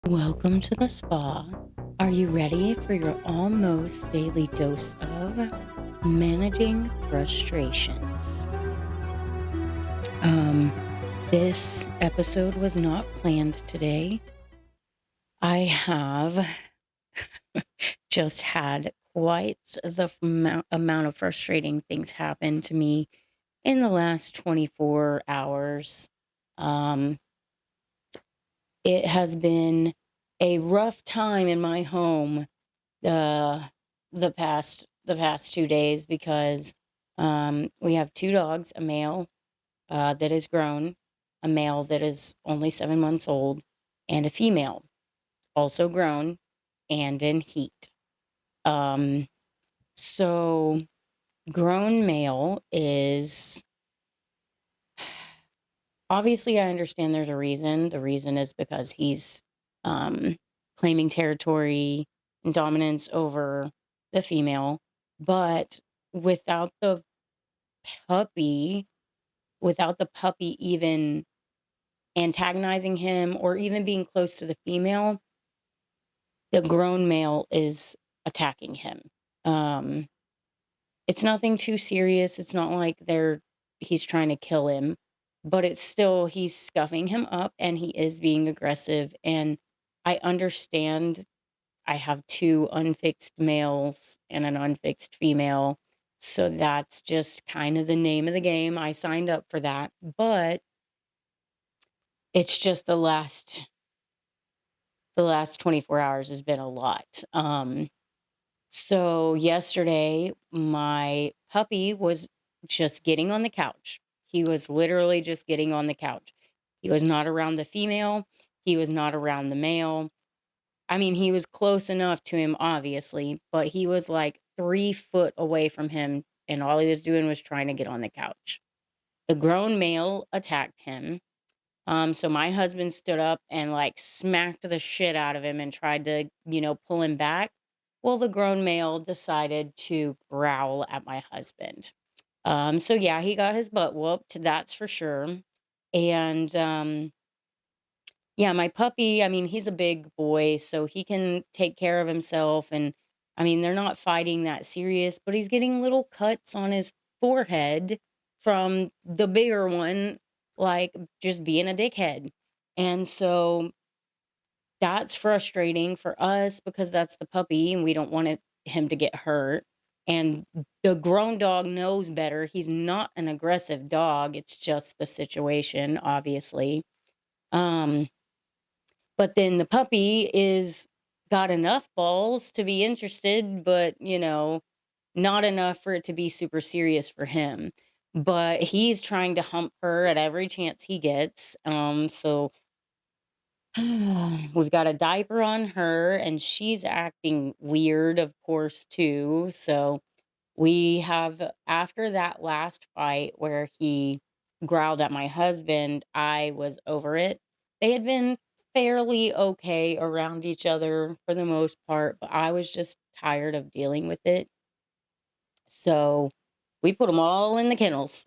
Welcome to the spa. Are you ready for your almost daily dose of managing frustrations? Um, this episode was not planned today. I have just had quite the amount of frustrating things happen to me in the last 24 hours. Um, it has been a rough time in my home the the past 2 days because, we have 2 dogs, a male, that is grown, a male that is only 7 months old, and a female, also grown and in heat. Um, so grown male is obviously, I understand there's a reason. The reason is because he's, um, claiming territory and dominance over the female, but without the puppy without the puppy even antagonizing him or even being close to the female, the grown male is attacking him. Um, it's nothing too serious. It's not like he's trying to kill him, but it's still he's scuffing him up and he is being aggressive. And I understand I have two unfixed males and an unfixed female. So that's just kind of the name of the game. I signed up for that. But it's just the last 24 hours has been a lot. So yesterday, my puppy was just getting on the couch. He was literally just getting on the couch. He was not around the female. He was not around the male. I mean, he was close enough to him, obviously, but he was like 3 foot away from him, and all he was doing was trying to get on the couch. The grown male attacked him. So my husband stood up and like smacked the shit out of him and tried to, pull him back. Well, the grown male decided to growl at my husband. So yeah, he got his butt whooped, that's for sure. And yeah, my puppy, I mean, he's a big boy, so he can take care of himself. And I mean, they're not fighting that serious, but he's getting little cuts on his forehead from the bigger one, like just being a dickhead. And so that's frustrating for us because that's the puppy and we don't want him to get hurt. And the grown dog knows better. He's not an aggressive dog. It's just the situation, obviously. Um, but then the puppy is got enough balls to be interested, but, not enough for it to be super serious for him. But he's trying to hump her at every chance he gets. So we've got a diaper on her and she's acting weird, of course, too. So we have, after that last fight where he growled at my husband, I was over it. They had been fairly okay around each other for the most part, but I was just tired of dealing with it. So we put them all in the kennels,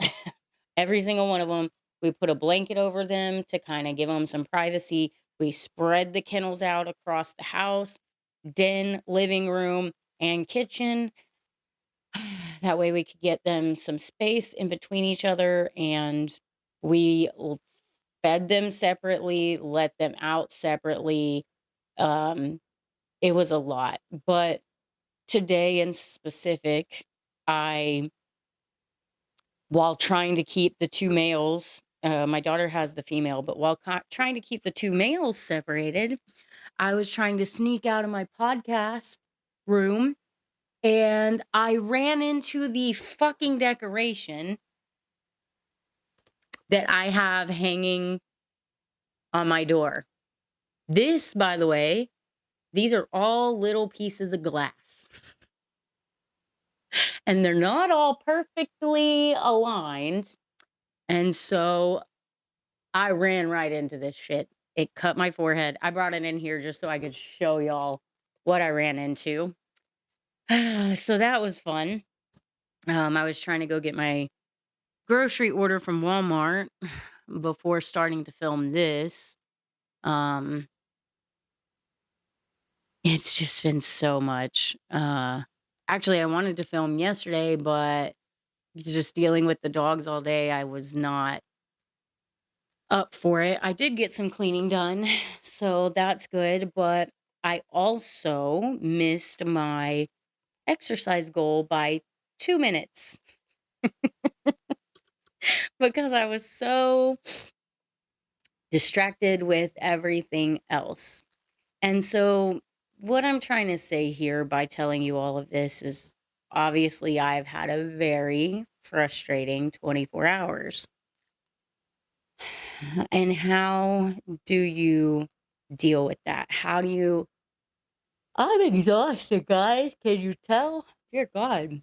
every single one of them. We put a blanket over them to kind of give them some privacy. We spread the kennels out across the house, den, living room, and kitchen. That way we could get them some space in between each other, and we fed them separately, let them out separately. Um, it was a lot. But today in specific, I while trying to keep the 2 males, my daughter has the female, but while trying to keep the 2 males separated, I was trying to sneak out of my podcast room, and I ran into the fucking decoration that I have hanging on my door. This, by the way, these are all little pieces of glass, and they're not all perfectly aligned, and so I ran right into this shit. It cut my forehead. I brought it in here just so I could show y'all what I ran into. So that was fun. I was trying to go get my grocery order from Walmart before starting to film this. Um, It's just been so much. Actually, I wanted to film yesterday, but just dealing with the dogs all day, I was not up for it. I did get some cleaning done, so that's good, but I also missed my exercise goal by 2 minutes because I was so distracted with everything else. And so, what I'm trying to say here by telling you all of this is obviously I've had a very frustrating 24 hours. And how do you deal with that? How do you I'm exhausted, guys. Can you tell? Dear God.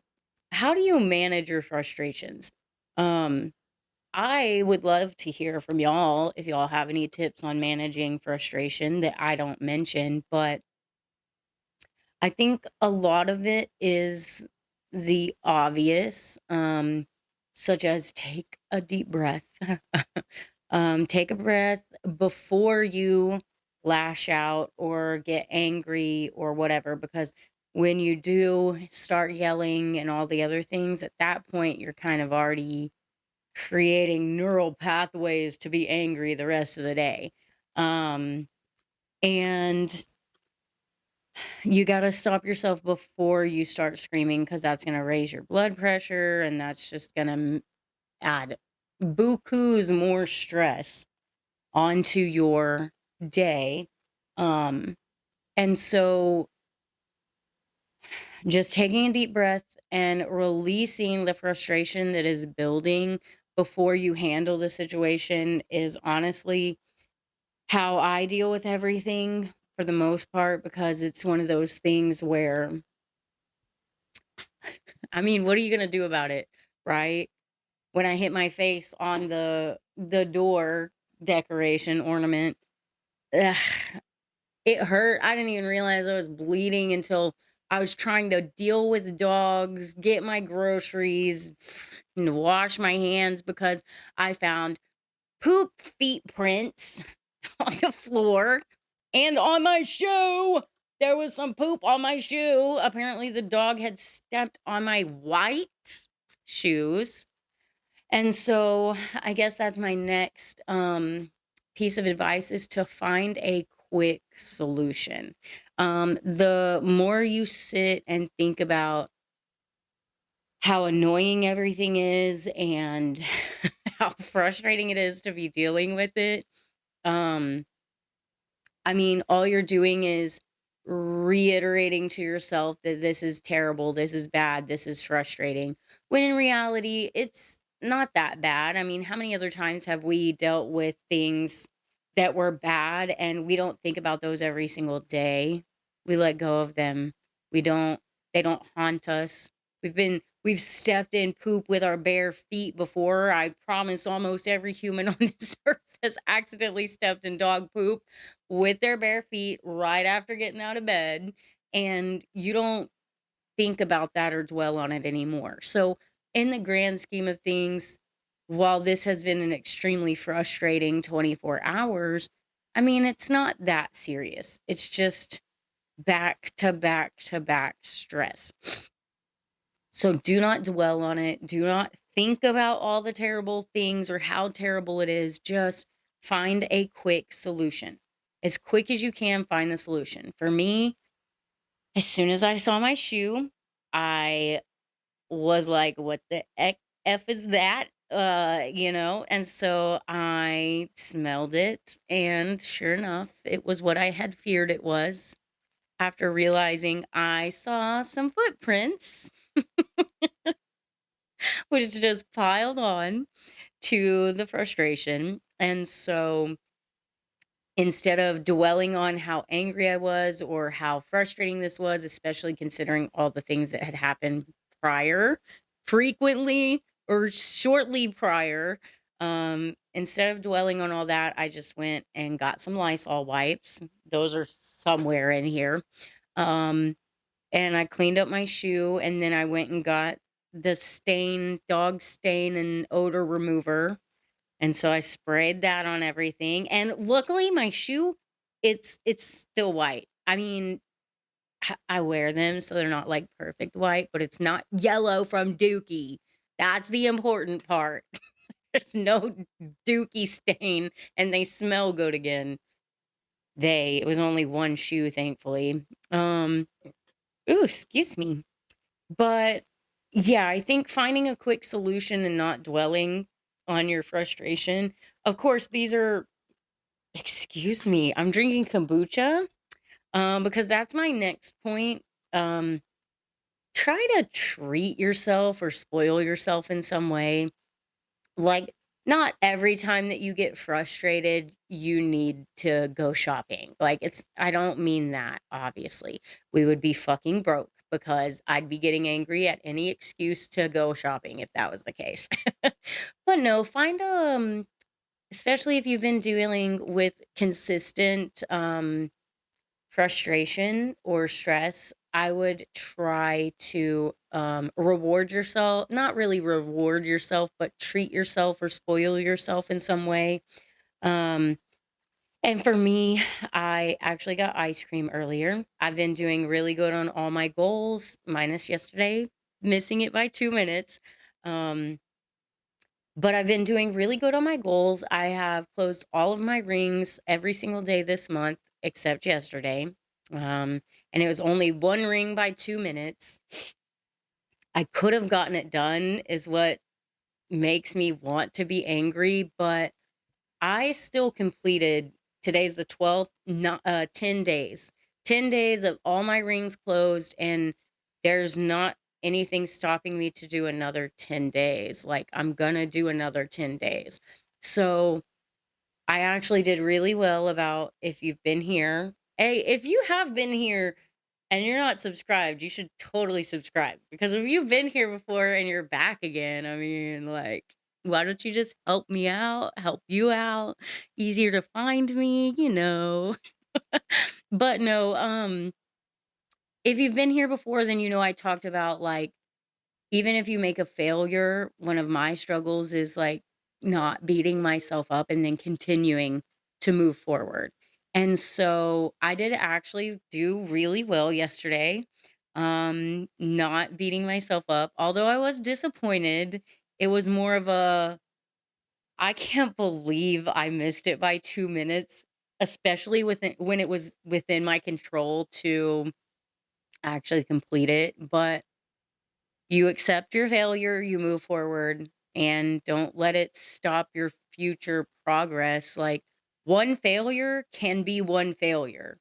How do you manage your frustrations? Um, I would love to hear from y'all if y'all have any tips on managing frustration that I don't mention, but I think a lot of it is the obvious, such as take a deep breath. Take a breath before you lash out or get angry or whatever, because when you do start yelling and all the other things, at that point, you're kind of already creating neural pathways to be angry the rest of the day. Um, and you gotta stop yourself before you start screaming, because that's gonna raise your blood pressure, and that's just gonna add bukus more stress onto your day. Um, and so just taking a deep breath and releasing the frustration that is building before you handle the situation is honestly how I deal with everything for the most part, because it's one of those things where, I mean, what are you gonna do about it, right? When I hit my face on the door decoration ornament, ugh, it hurt. I didn't even realize I was bleeding until I was trying to deal with dogs, get my groceries, and wash my hands because I found poop feet prints on the floor and on my shoe. There was some poop on my shoe. Apparently, the dog had stepped on my white shoes. And so I guess that's my next piece of advice, is to find a quick solution. The more you sit and think about how annoying everything is and how frustrating it is to be dealing with it, um, I mean, all you're doing is reiterating to yourself that this is terrible, this is bad, this is frustrating. When in reality, it's not that bad. I mean, how many other times have we dealt with things that were bad and we don't think about those every single day? We let go of them. We don't, they don't haunt us. We've stepped in poop with our bare feet before. I promise almost every human on this earth has accidentally stepped in dog poop with their bare feet right after getting out of bed, and you don't think about that or dwell on it anymore. So, in the grand scheme of things, while this has been an extremely frustrating 24 hours, I mean, it's not that serious. It's just back to back to back stress. So do not dwell on it. Do not think about all the terrible things or how terrible it is. Just find a quick solution. As quick as you can, find the solution. For me, as soon as I saw my shoe, I was like, what the F is that? And so I smelled it, and sure enough, it was what I had feared it was. After realizing I saw some footprints, which just piled on to the frustration. And so instead of dwelling on how angry I was or how frustrating this was, especially considering all the things that had happened prior, frequently or shortly prior, instead of dwelling on all that, I just went and got some Lysol wipes. Those are somewhere in here. Um, and I cleaned up my shoe, and then I went and got the dog stain and odor remover, and so I sprayed that on everything, and luckily my shoe, it's still white. I mean, I wear them so they're not, like, perfect white, but it's not yellow from Dookie. That's the important part. There's no Dookie stain, and they smell good again. It was only 1 shoe, thankfully. Ooh, excuse me. But, yeah, I think finding a quick solution and not dwelling on your frustration. Of course, these are excuse me, I'm drinking kombucha, because that's my next point. Um, Try to treat yourself or spoil yourself in some way. Like, not every time that you get frustrated, you need to go shopping. Like, I don't mean that, obviously. We would be fucking broke because I'd be getting angry at any excuse to go shopping if that was the case. But no, find, especially if you've been dealing with consistent, frustration or stress, I would try to reward yourself, not really reward yourself, but treat yourself or spoil yourself in some way. Um, and for me, I actually got ice cream earlier. I've been doing really good on all my goals, minus yesterday, missing it by 2 minutes. Um, but I've been doing really good on my goals. I have closed all of my rings every single day this month except yesterday. And it was only 1 ring by 2 minutes. I could have gotten it done is what makes me want to be angry, but I still completed today's the 12th, not 10 days. 10 days of all my rings closed, and there's not anything stopping me to do another 10 days. Like, I'm gonna do another 10 days. So, I actually did really well about if you've been here. Hey, if you have been here and you're not subscribed, you should totally subscribe because if you've been here before and you're back again, I mean, like, why don't you just help me out, help you out? Easier to find me. But no, if you've been here before, then you know I talked about like even if you make a failure, one of my struggles is, like, not beating myself up and then continuing to move forward. And so, I did actually do really well yesterday, not beating myself up, although I was disappointed. It was more of a, "I can't believe I missed it by 2 minutes," especially within when it was within my control to actually complete it, but you accept your failure, you move forward, and don't let it stop your future progress. Like, one failure can be one failure,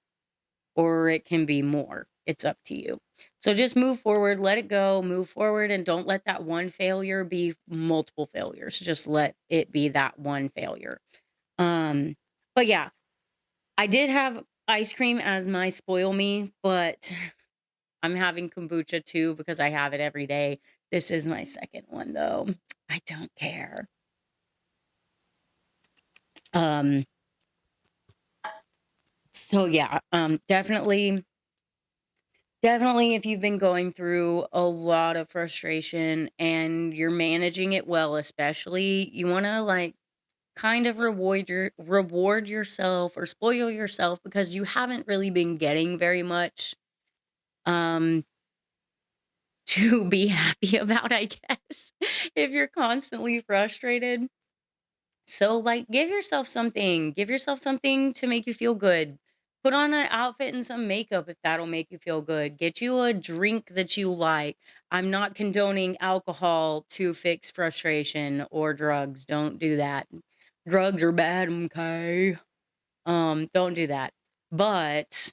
or it can be more. It's up to you. So just move forward, let it go, move forward, and don't let that one failure be multiple failures. Just let it be that one failure. Um, but yeah, I did have ice cream as my spoil me, but I'm having kombucha too because I have it every day. This is my second one though. I don't care. Um, so yeah, definitely if you've been going through a lot of frustration and you're managing it well, especially, you want to like kind of reward yourself or spoil yourself because you haven't really been getting very much um to be happy about, I guess. If you're constantly frustrated. So, like, give yourself something to make you feel good. Put on an outfit and some makeup if that'll make you feel good. Get you a drink that you like. I'm not condoning alcohol to fix frustration or drugs. Don't do that. Drugs are bad, okay? Don't do that. But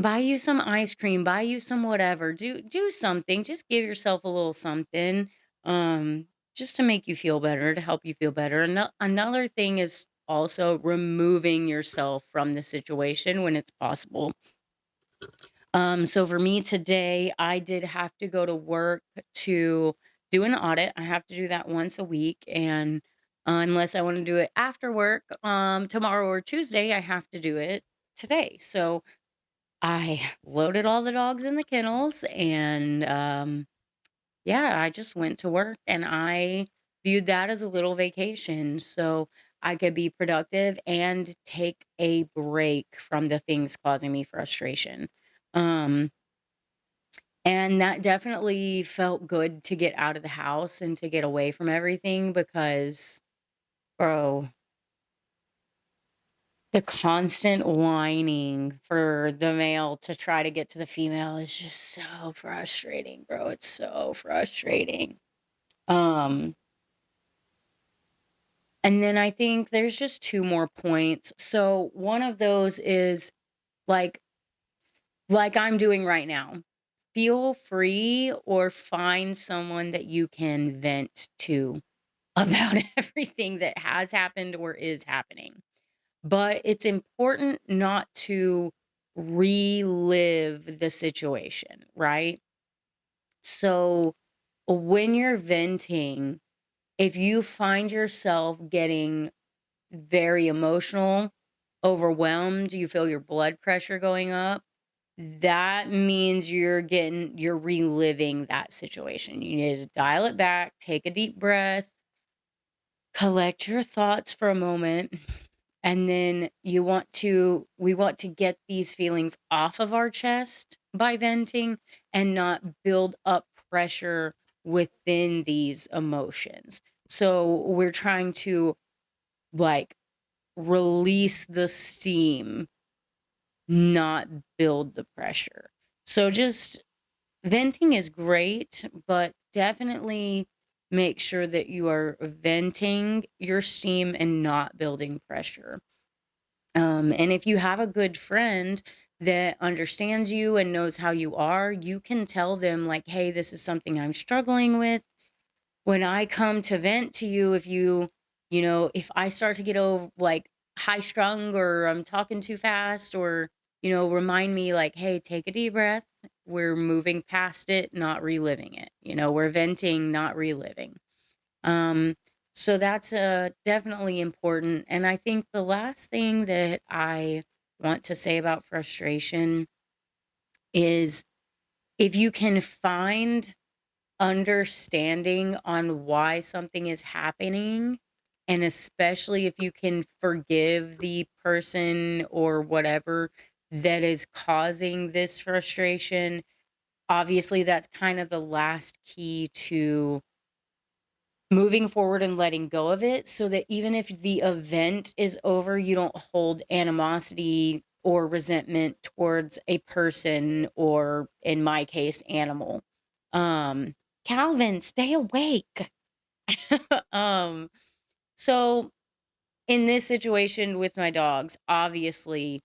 buy you some ice cream, buy you some whatever. Do something. Just give yourself a little something, um, just to make you feel better, to help you feel better. Another thing is also removing yourself from the situation when it's possible. So for me today, I did have to go to work to do an audit. I have to do that once a week, and unless I want to do it after work, tomorrow or Tuesday, I have to do it today. So I loaded all the dogs in the kennels and, yeah, I just went to work and I viewed that as a little vacation. So I could be productive and take a break from the things causing me frustration. Um, and that definitely felt good to get out of the house and to get away from everything because, bro, the constant whining for the male to try to get to the female is just so frustrating, bro. It's so frustrating. Um, and then I think there's just 2 more points. So one of those is like like I'm doing right now. Feel free or find someone that you can vent to about everything that has happened or is happening. But it's important not to relive the situation, right? So when you're venting, if you find yourself getting very emotional, overwhelmed, you feel your blood pressure going up, that means you're reliving that situation. You need to dial it back, take a deep breath, collect your thoughts for a moment, and then we want to get these feelings off of our chest by venting and not build up pressure within these emotions. So we're trying to like release the steam, not build the pressure. So just venting is great, but definitely make sure that you are venting your steam and not building pressure. And if you have a good friend that understands you and knows how you are, you can tell them, like, hey, this is something I'm struggling with. When I come to vent to you, if I start to get over like high strung or I'm talking too fast or, remind me like, hey, take a deep breath. We're moving past it, not reliving it. We're venting, not reliving. Um, so that's definitely important. And I think the last thing that I want to say about frustration is if you can find understanding on why something is happening, and especially if you can forgive the person or whatever that is causing this frustration, obviously that's kind of the last key to moving forward and letting go of it so that even if the event is over, you don't hold animosity or resentment towards a person or, in my case, animal. Um, Calvin, stay awake. um, so in this situation with my dogs, obviously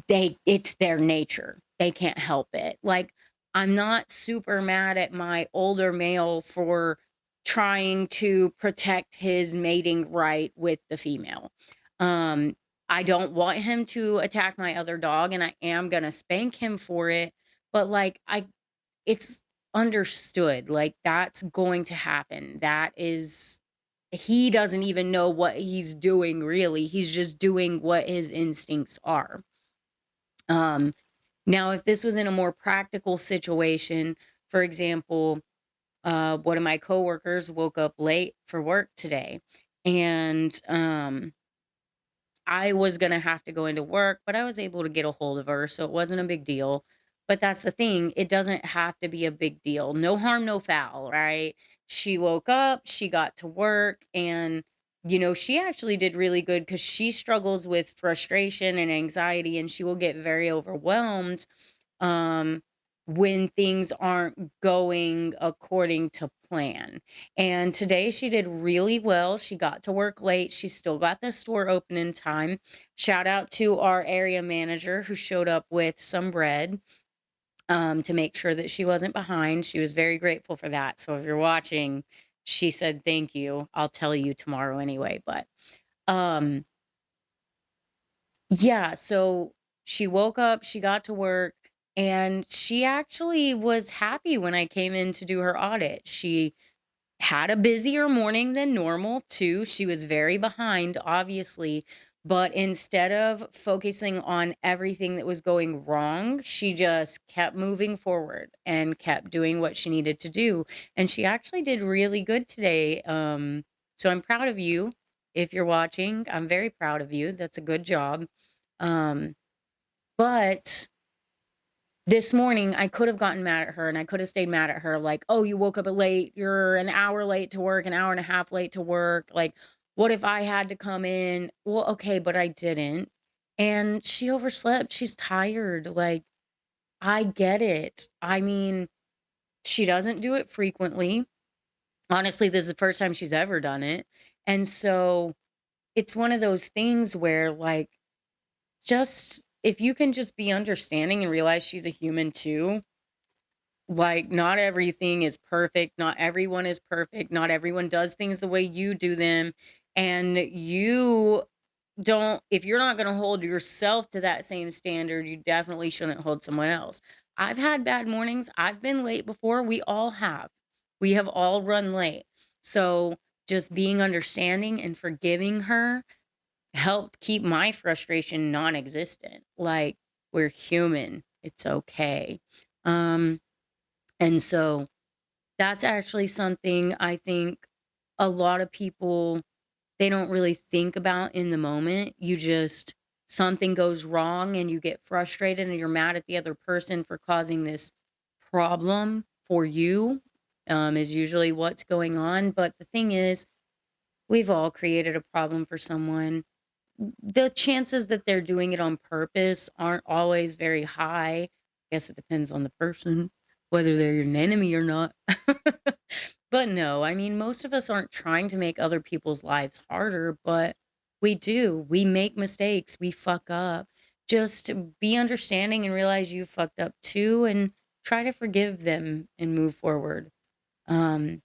it's their nature. They can't help it. Like, I'm not super mad at my older male for trying to protect his mating right with the female. Um, I don't want him to attack my other dog, and I am gonna spank him for it, but, like, it's understood, like, that's going to happen. That is he doesn't even know what he's doing, really. He's just doing what his instincts are. Um, Now, if this was in a more practical situation, for example, one of my coworkers woke up late for work today, and I was gonna have to go into work, but I was able to get a hold of her, so it wasn't a big deal. But that's the thing, it doesn't have to be a big deal. No harm, no foul, right? She woke up, she got to work, and she actually did really good because she struggles with frustration and anxiety, and she will get very overwhelmed um, when things aren't going according to plan. And today she did really well. She got to work late. She still got the store open in time. Shout out to our area manager who showed up with some bread to make sure that she wasn't behind. She was very grateful for that. So if you're watching, she said thank you. I'll tell you tomorrow anyway. But um, yeah, so she woke up, she got to work, and she actually was happy when I came in to do her audit. She had a busier morning than normal, too. She was very behind, obviously, but instead of focusing on everything that was going wrong, she just kept moving forward and kept doing what she needed to do. And she actually did really good today. So I'm proud of you. If you're watching, I'm very proud of you. That's a good job. Um, but this morning, I could have gotten mad at her and I could have stayed mad at her, like, oh, you woke up late. You're an hour late to work, an hour and a half late to work. Like, what if I had to come in? Well, okay, but I didn't. And she overslept. She's tired. Like, I get it. I mean, she doesn't do it frequently. Honestly, this is the first time she's ever done it. And so it's one of those things where, like, just if you can just be understanding and realize she's a human too, like, not everything is perfect, not everyone is perfect, not everyone does things the way you do them, and you don't if you're not gonna hold yourself to that same standard, you definitely shouldn't hold someone else. I've had bad mornings, I've been late before, we all have. We have all run late. So, just being understanding and forgiving her helped keep my frustration non-existent. Like, we're human, it's okay. Um, and so that's actually something I think a lot of people, they don't really think about in the moment. You just something goes wrong and you get frustrated and you're mad at the other person for causing this problem for you, is usually what's going on. But the thing is, we've all created a problem for someone. The chances that they're doing it on purpose aren't always very high. Guess it depends on the person, whether they're an enemy or not. But no, I mean, most of us aren't trying to make other people's lives harder, but we do. We make mistakes, we fuck up. Just be understanding and realize you fucked up too, and try to forgive them and move forward. Um,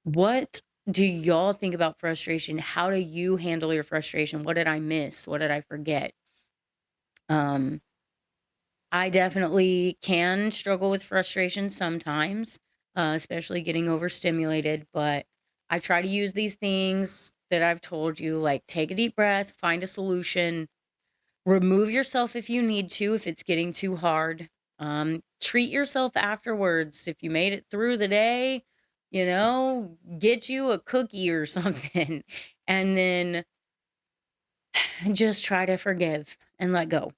what do y'all think about frustration? How do you handle your frustration? What did I miss? What did I forget? Um, I definitely can struggle with frustration sometimes, especially getting overstimulated, but I try to use these things that I've told you, like take a deep breath, find a solution, remove yourself if you need to, if it's getting too hard. Treat yourself afterwards. If you made it through the day, get you a cookie or something. And then just try to forgive and let go.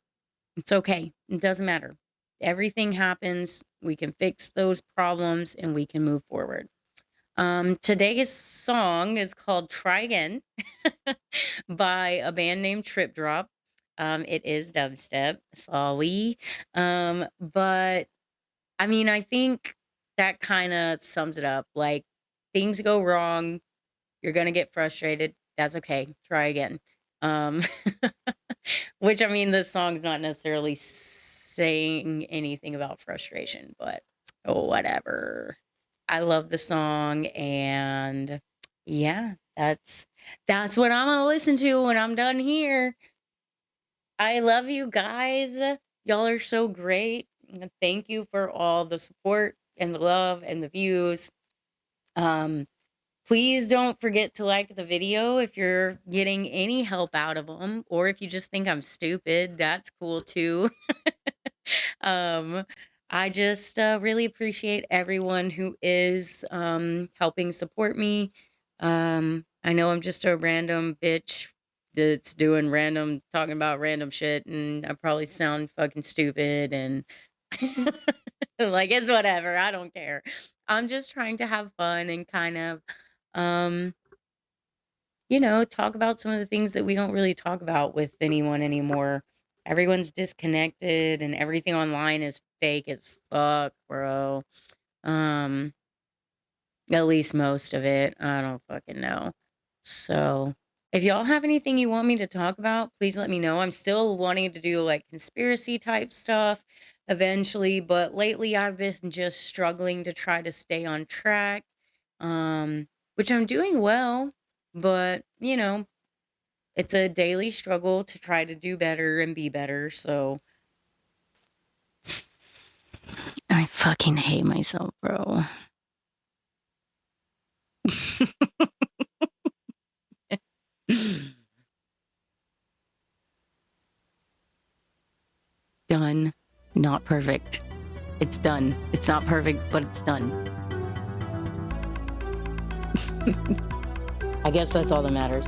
It's okay. It doesn't matter. Everything happens. We can fix those problems and we can move forward. Today's song is called Try Again by a band named Trip Drop. It is dubstep, sorry. But I mean, I think that kind of sums it up. Like, things go wrong, you're gonna get frustrated. That's okay. Try again. Um, which I mean, the song's not necessarily saying anything about frustration, but oh, whatever. I love the song, and yeah, that's what I'm gonna listen to when I'm done here. I love you guys. Y'all are so great. Thank you for all the support and the love and the views. Um, Please don't forget to like the video if you're getting any help out of them, or if you just think I'm stupid, that's cool too. Um, I just really appreciate everyone who is helping support me. I know I'm just a random bitch that's doing random, talking about random shit, and I probably sound fucking stupid and like it's whatever. I don't care. I'm just trying to have fun and kind of, um, talk about some of the things that we don't really talk about with anyone anymore. Everyone's disconnected and everything online is fake as fuck, bro. Um, at least most of it. I don't fucking know. So, if y'all have anything you want me to talk about, please let me know. I'm still wanting to do like conspiracy type stuff eventually, but lately I've been just struggling to try to stay on track. Which I'm doing well, but it's a daily struggle to try to do better and be better. So I fucking hate myself, bro. Done. Not perfect. It's done. It's not perfect, but it's done. I guess that's all that matters.